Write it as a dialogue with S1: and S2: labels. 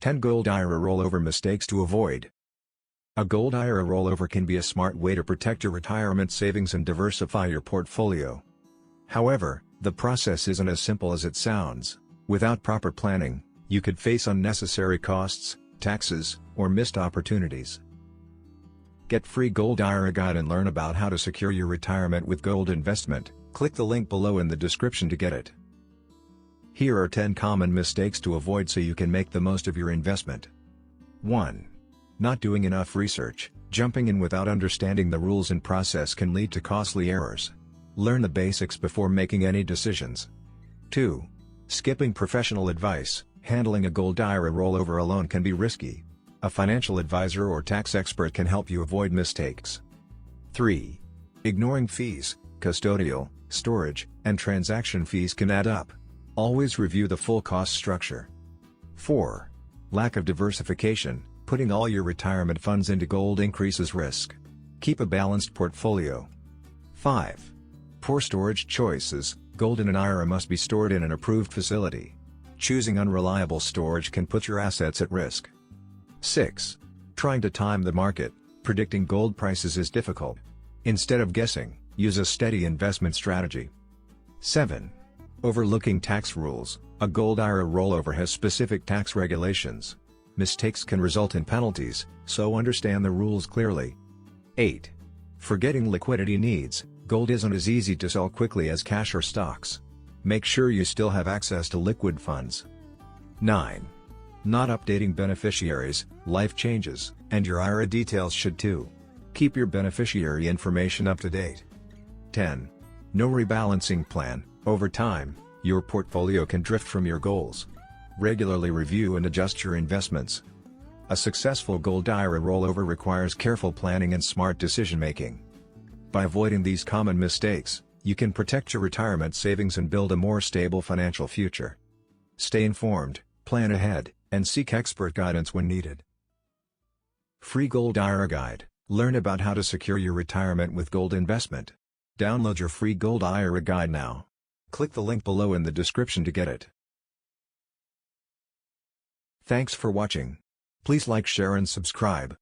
S1: 10 Gold IRA Rollover Mistakes to Avoid. A Gold IRA rollover can be a smart way to protect your retirement savings and diversify your portfolio. However, the process isn't as simple as it sounds. Without proper planning, you could face unnecessary costs, taxes, or missed opportunities. Get free Gold IRA guide and learn about how to secure your retirement with gold investment. Click the link below in the description to get it. Here are 10 common mistakes to avoid so you can make the most of your investment. 1. Not doing enough research. Jumping in without understanding the rules and process can lead to costly errors. Learn the basics before making any decisions. 2. Skipping professional advice. Handling a Gold IRA rollover alone can be risky. A financial advisor or tax expert can help you avoid mistakes. 3. Ignoring fees. Custodial, storage, and transaction fees can add up. Always review the full cost structure. 4. Lack of diversification. Putting all your retirement funds into gold increases risk. Keep a balanced portfolio. 5. Poor storage choices. Gold in an IRA must be stored in an approved facility. Choosing unreliable storage can put your assets at risk. 6. Trying to time the market. Predicting gold prices is difficult. Instead of guessing, use a steady investment strategy. 7. Overlooking tax rules. A Gold IRA rollover has specific tax regulations. Mistakes can result in penalties, so understand the rules clearly. 8. Forgetting liquidity needs. Gold isn't as easy to sell quickly as cash or stocks. Make sure you still have access to liquid funds. 9. Not updating beneficiaries. Life changes, and your IRA details should too. Keep your beneficiary information up to date. 10. No rebalancing plan. Over time, your portfolio can drift from your goals. Regularly review and adjust your investments. A successful Gold IRA rollover requires careful planning and smart decision-making. By avoiding these common mistakes, you can protect your retirement savings and build a more stable financial future. Stay informed, plan ahead, and seek expert guidance when needed. Free Gold IRA Guide. Learn about how to secure your retirement with gold investment. Download your free Gold IRA Guide now. Click the link below in the description to get it. Thanks for watching. Please like, share and subscribe.